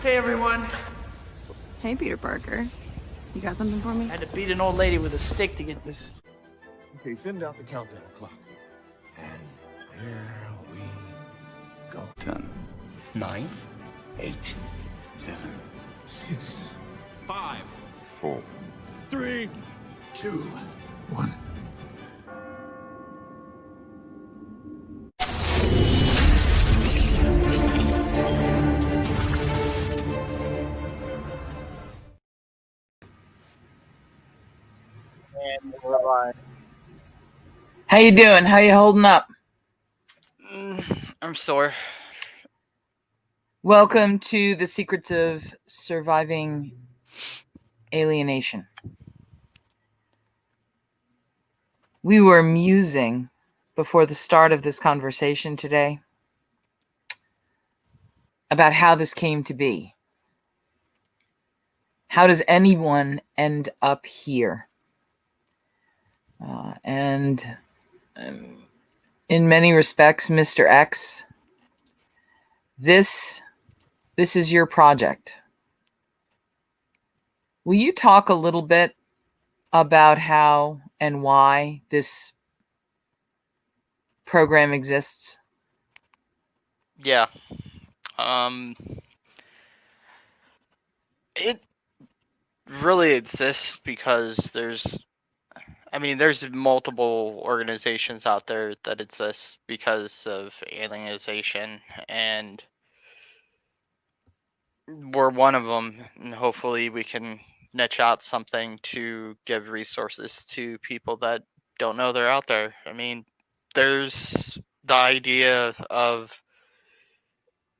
Hey, everyone. Hey, Peter Parker. You got something for me? I had to beat an old lady with a stick to get this. Okay, send out the countdown clock. And here we go. 10, 9, 8, 7, 6, 5, 4, 3, 2, 1. And we're live. How you doing? How you holding up? I'm sore. Welcome to the Secrets of Surviving Alienation. We were musing before the start of this conversation today about how this came to be. How does anyone end up here? And in many respects, Mr. X, this is your project. Will you talk a little bit about how and why this program exists? Yeah. It really exists because there's multiple organizations out there that exist because of alienation, and we're one of them, and hopefully we can niche out something to give resources to people that don't know they're out there. I mean, there's the idea of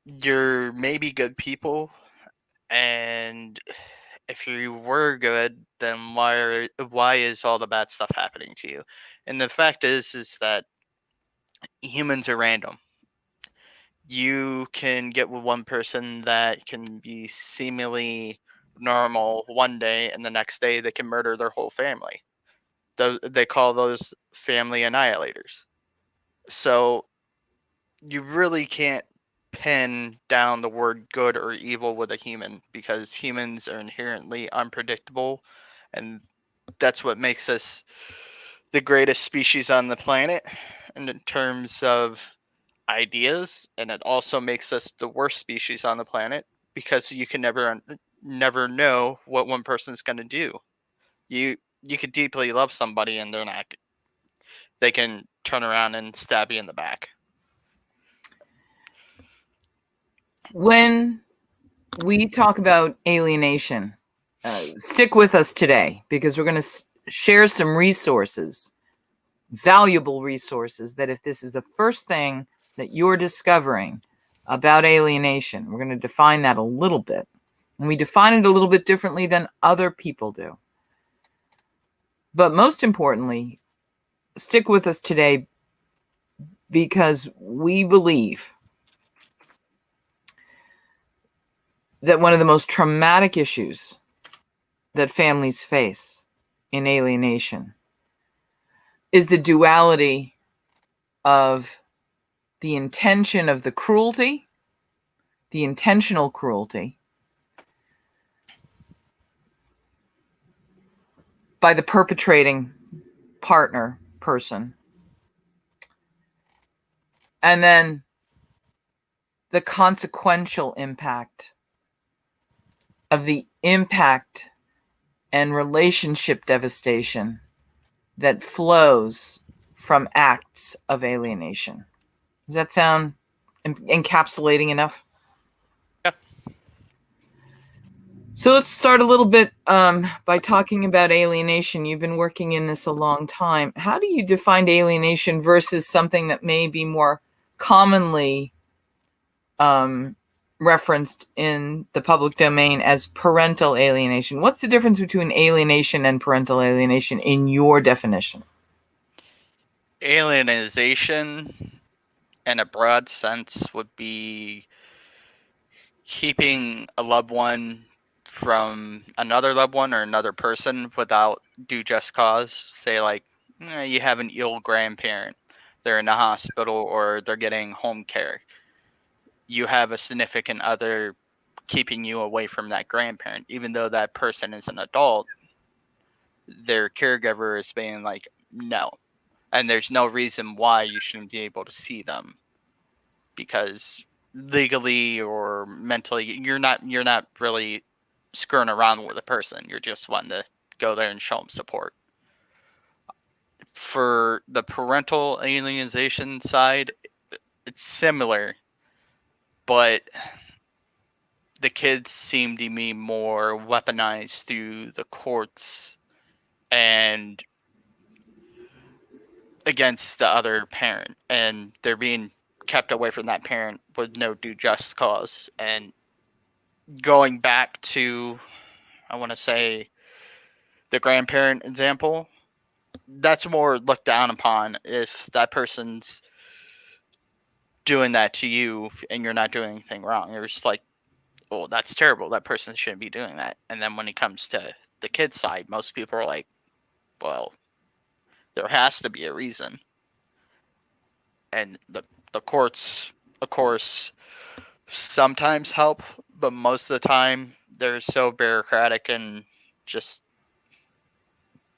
you're maybe good people, and if you were good, then why is all the bad stuff happening to you? And the fact is that humans are random. You can get with one person that can be seemingly normal one day, and the next day they can murder their whole family. They call those family annihilators. So you really can't pin down the word good or evil with a human, because humans are inherently unpredictable, and that's what makes us the greatest species on the planet and in terms of ideas, and it also makes us the worst species on the planet because you can never know what one person's going to do. You could deeply love somebody and they can turn around and stab you in the back. When we talk about alienation, stick with us today because we're going to share some resources, valuable resources, that if this is the first thing that you're discovering about alienation, we're going to define that a little bit. And we define it a little bit differently than other people do. But most importantly, stick with us today because we believe that one of the most traumatic issues that families face in alienation is the duality of the intention of the cruelty, the intentional cruelty, by the perpetrating partner person, and then the consequential impact of the impact and relationship devastation that flows from acts of alienation. Does that sound encapsulating enough? Yeah. So let's start a little bit by talking about alienation. You've been working in this a long time. How do you define alienation versus something that may be more commonly referenced in the public domain as parental alienation? What's the difference between alienation and parental alienation in your definition? Alienization, in a broad sense, would be keeping a loved one from another loved one or another person without due just cause. Say, like, you have an ill grandparent, they're in the hospital or they're getting home care. You have a significant other keeping you away from that grandparent, even though that person is an adult. Their caregiver is being like, no, and there's no reason why you shouldn't be able to see them, because legally or mentally you're not really screwing around with a person. You're just wanting to go there and show them support. For the parental alienation side, it's similar, but the kids seem to be more weaponized through the courts and against the other parent, and they're being kept away from that parent with no due just cause. And going back to, I want to say, the grandparent example, that's more looked down upon if that person's doing that to you and you're not doing anything wrong. You're just like, oh, that's terrible. That person shouldn't be doing that. And then when it comes to the kid side, most people are like, well, there has to be a reason. And the courts, of course, sometimes help, but most of the time they're so bureaucratic and just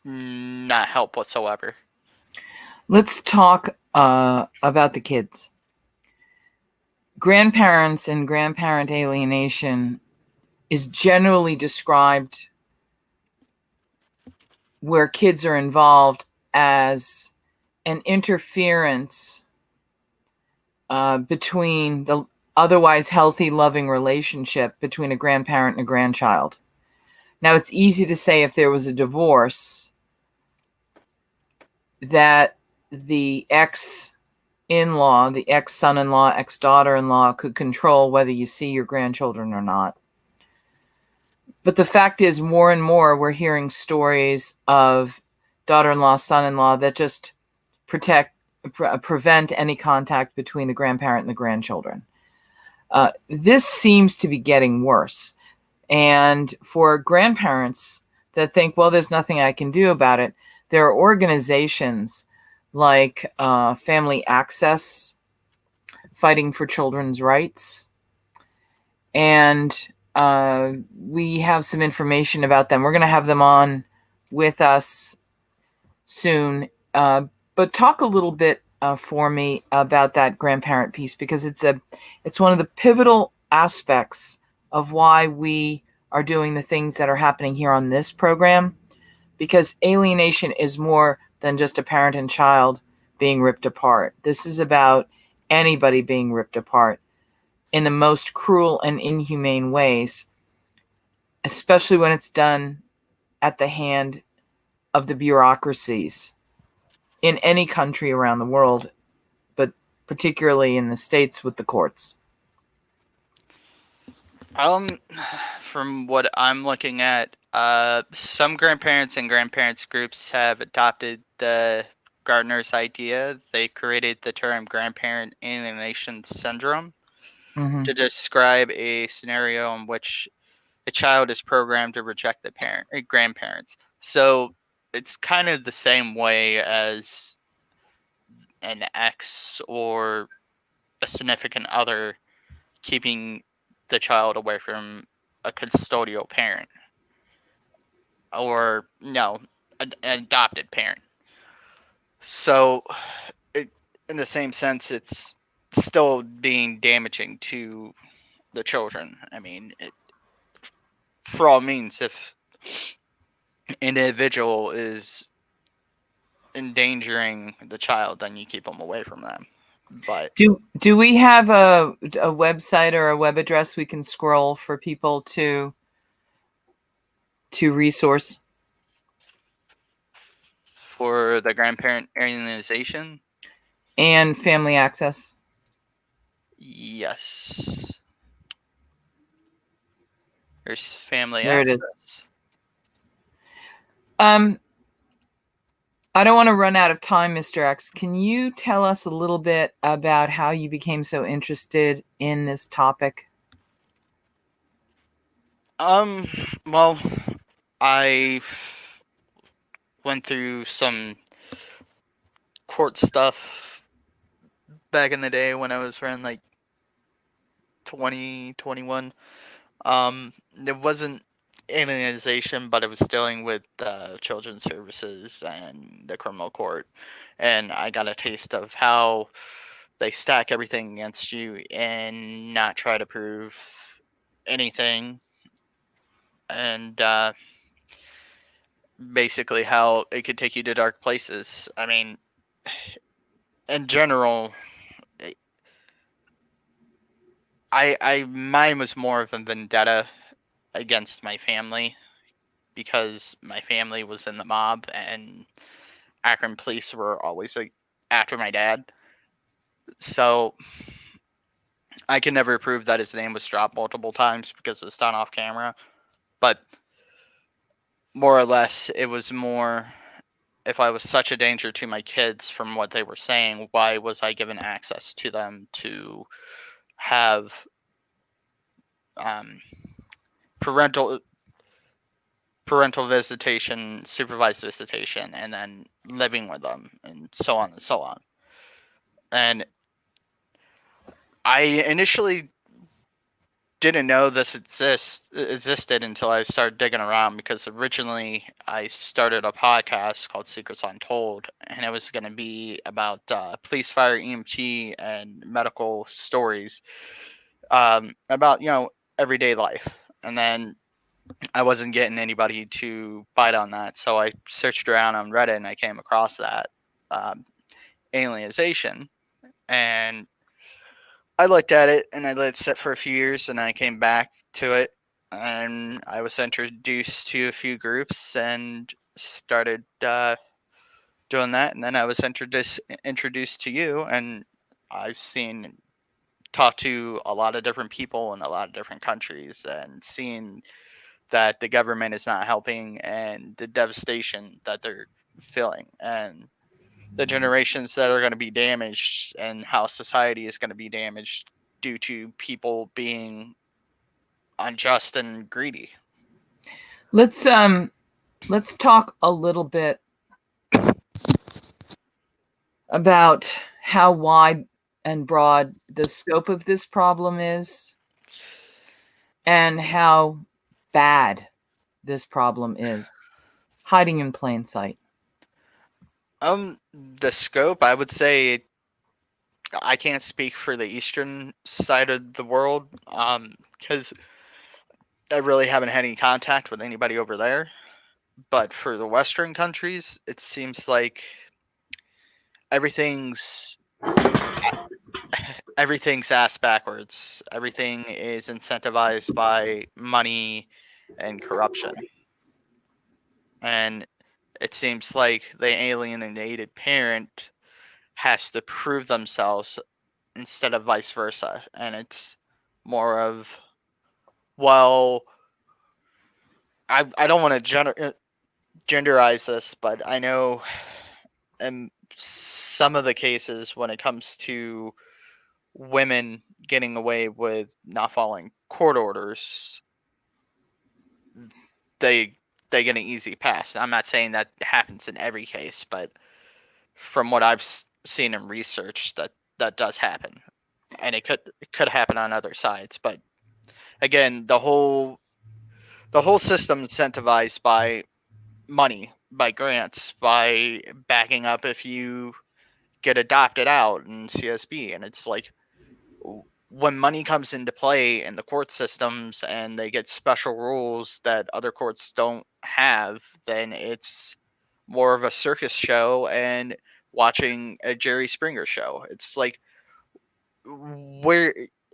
not help whatsoever. Let's talk about the kids. Grandparents and grandparent alienation is generally described where kids are involved as an interference between the otherwise healthy, loving relationship between a grandparent and a grandchild. Now, it's easy to say if there was a divorce that the ex-in-law, the ex-son-in-law, ex-daughter-in-law could control whether you see your grandchildren or not. But the fact is, more and more, we're hearing stories of daughter-in-law, son-in-law that just prevent any contact between the grandparent and the grandchildren. This seems to be getting worse. And for grandparents that think, well, there's nothing I can do about it, there are organizations like Family Access, fighting for children's rights. And we have some information about them. We're going to have them on with us soon. But talk a little bit for me about that grandparent piece, because it's one of the pivotal aspects of why we are doing the things that are happening here on this program, because alienation is more than just a parent and child being ripped apart. This is about anybody being ripped apart in the most cruel and inhumane ways, especially when it's done at the hand of the bureaucracies in any country around the world, but particularly in the States with the courts. From what I'm looking at, some grandparents and grandparents groups have adopted the Gardner's idea. They created the term grandparent alienation syndrome to describe a scenario in which a child is programmed to reject the grandparents. So it's kind of the same way as an ex or a significant other keeping the child away from a custodial parent, or no, an adopted parent. So in the same sense, it's still being damaging to the children. I mean, for all means, if an individual is endangering the child, then you keep them away from them. But do we have a website or a web address we can scroll for people to resource for the grandparent alienation and Family Access? Yes. There's Family There Access. it is. I don't want to run out of time, Mr. X. Can you tell us a little bit about how you became so interested in this topic? Well, I went through some court stuff back in the day when I was around like 20, 21. It wasn't alienization, but it was dealing with children's services and the criminal court, and I got a taste of how they stack everything against you and not try to prove anything, and basically how it could take you to dark places. I mean, in general, I mine was more of a vendetta against my family because my family was in the mob and Akron police were always like after my dad. So I can never prove that his name was dropped multiple times because it was done off camera. But more or less, it was more if I was such a danger to my kids from what they were saying, why was I given access to them to have um, parental visitation, supervised visitation, and then living with them, and so on and so on. And I initially didn't know this existed until I started digging around, because originally I started a podcast called Secrets Untold, and it was going to be about police, fire, EMT, and medical stories about everyday life. And then I wasn't getting anybody to bite on that, so I searched around on Reddit and I came across that alienization, and I looked at it and I let it sit for a few years, and I came back to it, and I was introduced to a few groups and started doing that, and then I was introduced to you, and I've talked to a lot of different people in a lot of different countries, and seen that the government is not helping and the devastation that they're feeling, and the generations that are going to be damaged, and how society is going to be damaged due to people being unjust and greedy. Let's talk a little bit about how wide and broad the scope of this problem is and how bad this problem is, hiding in plain sight. The scope, I would say, I can't speak for the eastern side of the world, because I really haven't had any contact with anybody over there. But for the western countries, it seems like everything's ass backwards. Everything is incentivized by money and corruption. And it seems like the alienated parent has to prove themselves instead of vice versa. And it's more of, well, I don't want to genderize this, but I know in some of the cases when it comes to women getting away with not following court orders, they get an easy pass. I'm not saying that happens in every case, but from what I've seen in research, that does happen, and it could happen on other sides. But again, the whole system incentivized by money, by grants, by backing up if you get adopted out in CSB, and it's like when money comes into play in the court systems and they get special rules that other courts don't have, then it's more of a circus show and watching a Jerry Springer show. It's like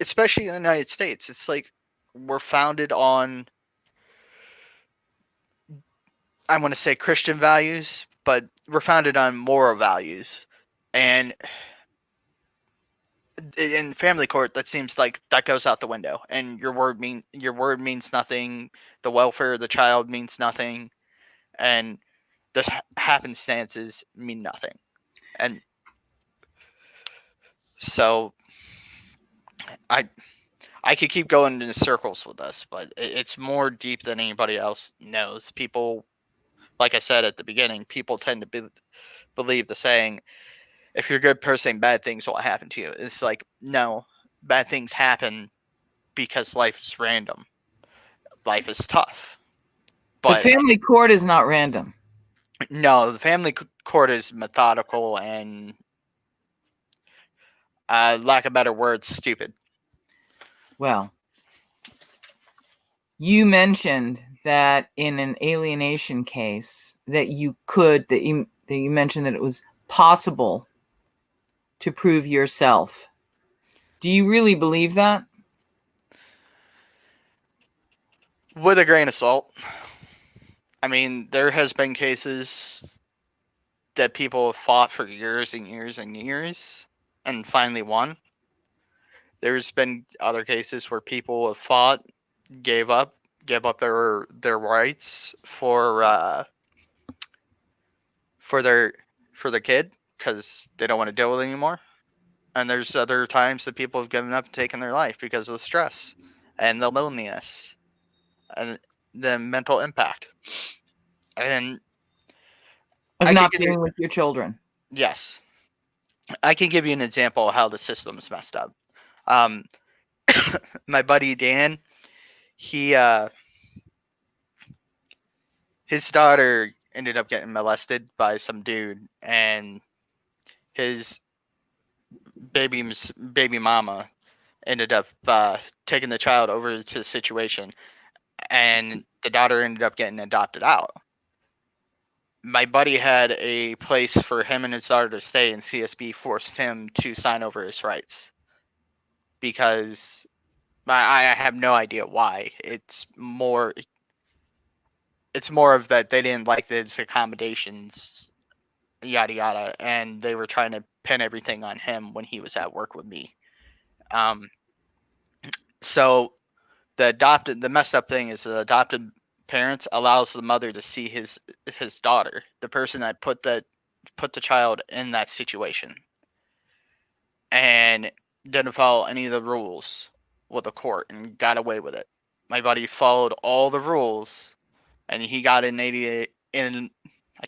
especially in the United States, it's like we're founded on, I want to say Christian values, but we're founded on moral values. And in family court, that seems like that goes out the window, and your word means nothing. The welfare of the child means nothing, and the happenstances mean nothing. And so I could keep going in circles with this, but it's more deep than anybody else knows. People, like I said at the beginning, people tend to believe the saying, if you're a good person, bad things will happen to you. It's like, no, bad things happen because life is random. life is tough. The But family court is not random. no, the family court is methodical and, lack of better words, stupid. Well, you mentioned that in an alienation case that you mentioned that it was possible to prove yourself. Do you really believe that? With a grain of salt. I mean, there has been cases that people have fought for years and years and years and finally won. There's been other cases where people have fought, gave up their rights for their kid because they don't want to deal with it anymore. And there's other times that people have given up and taken their life because of the stress and the loneliness and the mental impact. And Of I not could being with your children. yes, I can give you an example of how the system's messed up. My buddy Dan, he his daughter ended up getting molested by some dude, and his baby mama ended up taking the child over to the situation, and the daughter ended up getting adopted out. My buddy had a place for him and his daughter to stay, and CSB forced him to sign over his rights because I have no idea why. It's more of that they didn't like his accommodations, yada yada, and they were trying to pin everything on him when he was at work with me. So the messed up thing is the adopted parents allows the mother to see his daughter, the person that put the child in that situation, and didn't follow any of the rules with the court and got away with it. My buddy followed all the rules, and he got I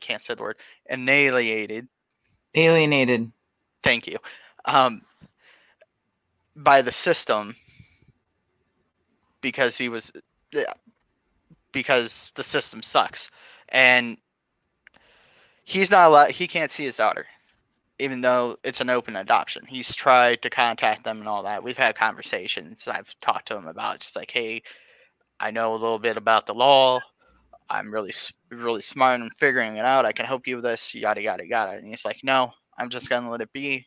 can't say the word, annihilated. Alienated. Thank you. By the system because because the system sucks, and he's not allowed. He can't see his daughter, even though it's an open adoption. He's tried to contact them and all that. We've had conversations. I've talked to him about just like, hey, I know a little bit about the law. I'm really smart and figuring it out. I can help you with this, yada yada yada. And he's like, no, I'm just gonna let it be.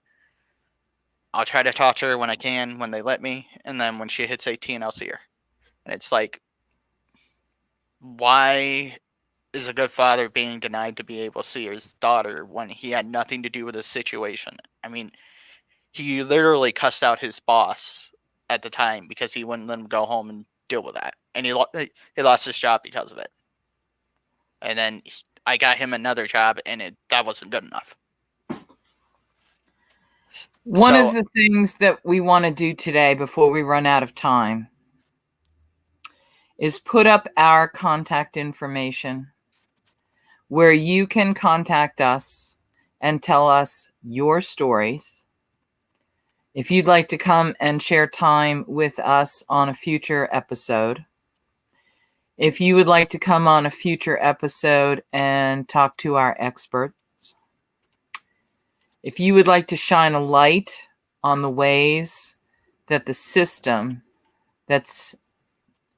I'll try to talk to her when I can, when they let me, and then when she hits 18, I'll see her. And it's like, why is a good father being denied to be able to see his daughter when he had nothing to do with the situation? I mean, he literally cussed out his boss at the time because he wouldn't let him go home and deal with that, and he lost his job because of it. And then I got him another job, and that wasn't good enough. One of the things that we want to do today before we run out of time is put up our contact information where you can contact us and tell us your stories. If you'd like to come and share time with us on a future episode, if you would like to come on a future episode and talk to our experts, if you would like to shine a light on the ways that the system that's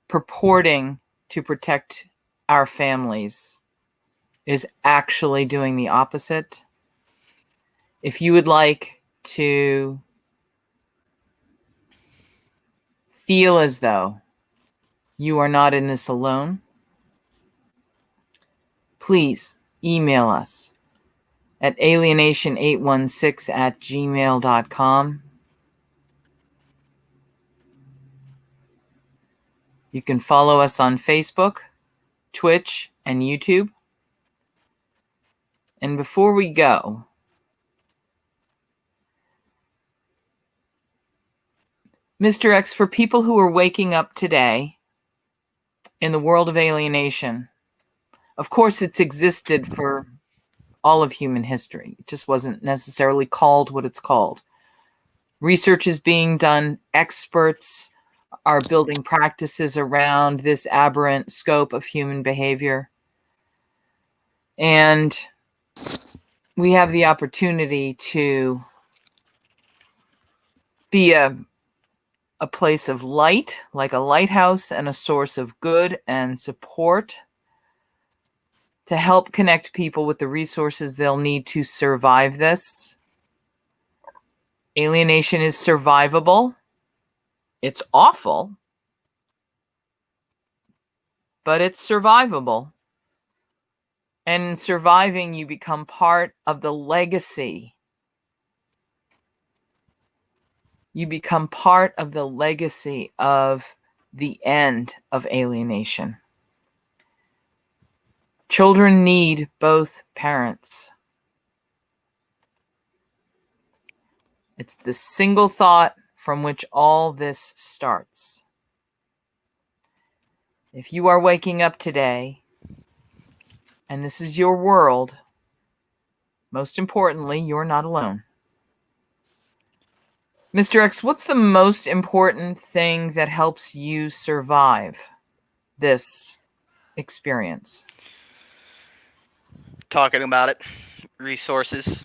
purporting to protect our families is actually doing the opposite, if you would like to feel as though you are not in this alone, please email us at alienation816@gmail.com. You can follow us on Facebook, Twitch, and YouTube. And before we go, Mr. X, for people who are waking up today in the world of alienation, of course it's existed for all of human history. It just wasn't necessarily called what it's called. Research is being done. Experts are building practices around this aberrant scope of human behavior. And we have the opportunity to be a place of light, like a lighthouse, and a source of good and support to help connect people with the resources they'll need to survive this. Alienation is survivable. It's awful, but it's survivable. And in surviving, you become part of the legacy. You become part of the legacy of the end of alienation. Children need both parents. It's the single thought from which all this starts. If you are waking up today, and this is your world, most importantly, you're not alone. Mr. X, what's the most important thing that helps you survive this experience? Talking about it, resources.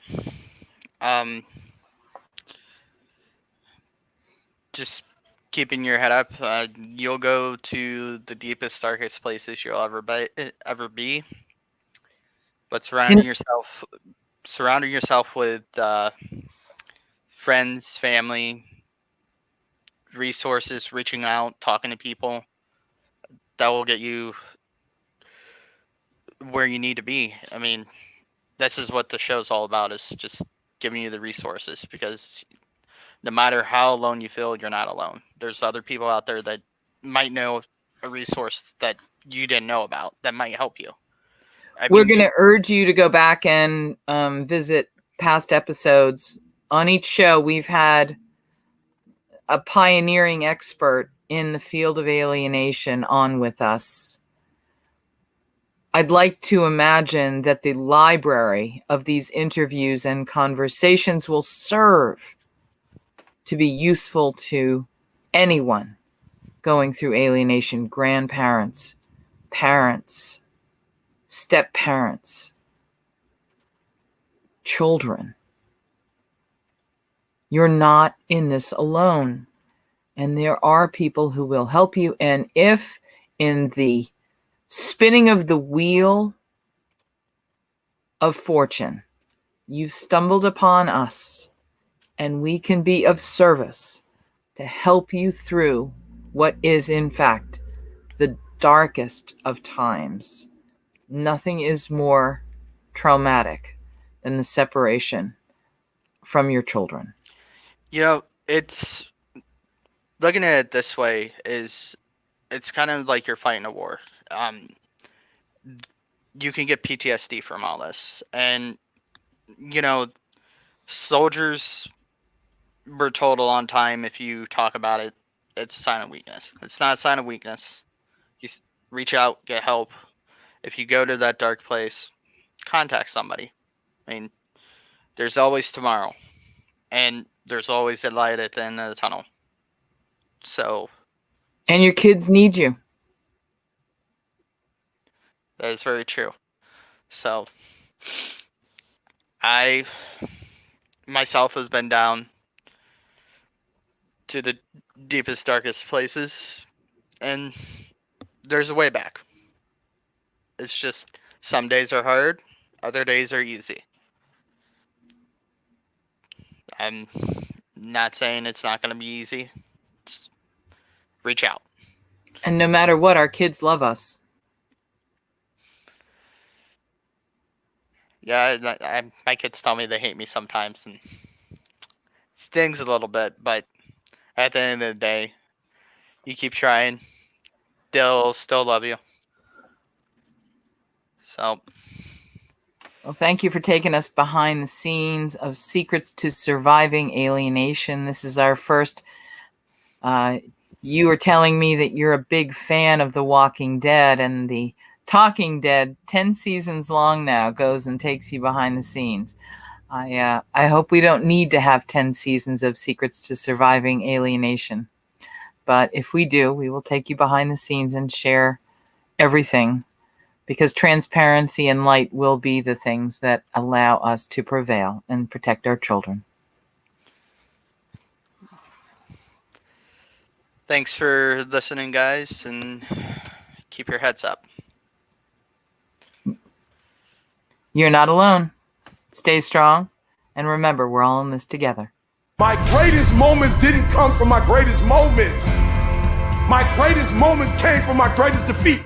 Just keeping your head up. You'll go to the deepest, darkest places you'll ever be. But surrounding yourself with friends, family, resources, reaching out, talking to people, that will get you where you need to be. I mean, this is what the show's all about, is just giving you the resources, because no matter how alone you feel, you're not alone. There's other people out there that might know a resource that you didn't know about that might help you. We're going to urge you to go back and visit past episodes. On each show, we've had a pioneering expert in the field of alienation on with us. I'd like to imagine that the library of these interviews and conversations will serve to be useful to anyone going through alienation: grandparents, parents, step-parents, children. You're not in this alone, and there are people who will help you. And if in the spinning of the wheel of fortune, you've stumbled upon us, and we can be of service to help you through what is, in fact, the darkest of times. Nothing is more traumatic than the separation from your children. You know, it's looking at it this way is it's kind of like you're fighting a war. You can get PTSD from all this, and you know, soldiers were told a long time, if you talk about it, it's a sign of weakness. It's not a sign of weakness. You reach out, get help. If you go to that dark place, contact somebody. I mean, there's always tomorrow, and there's always a light at the end of the tunnel. So, and your kids need you. That is very true. So, I myself has been down to the deepest, darkest places, and there's a way back. It's just some days are hard, other days are easy. I'm not saying it's not going to be easy. Just reach out. And no matter what, our kids love us. Yeah, my kids tell me they hate me sometimes, and it stings a little bit, but at the end of the day, you keep trying, they'll still love you. So, well, thank you for taking us behind the scenes of Secrets to Surviving Alienation. This is our first. You were telling me that you're a big fan of The Walking Dead, and the Talking Dead, 10 seasons long now, goes and takes you behind the scenes. I hope we don't need to have 10 seasons of Secrets to Surviving Alienation. But if we do, we will take you behind the scenes and share everything, because transparency and light will be the things that allow us to prevail and protect our children. Thanks for listening, guys, and keep your heads up. You're not alone. Stay strong, and remember, we're all in this together. My greatest moments didn't come from my greatest moments. My greatest moments came from my greatest defeat.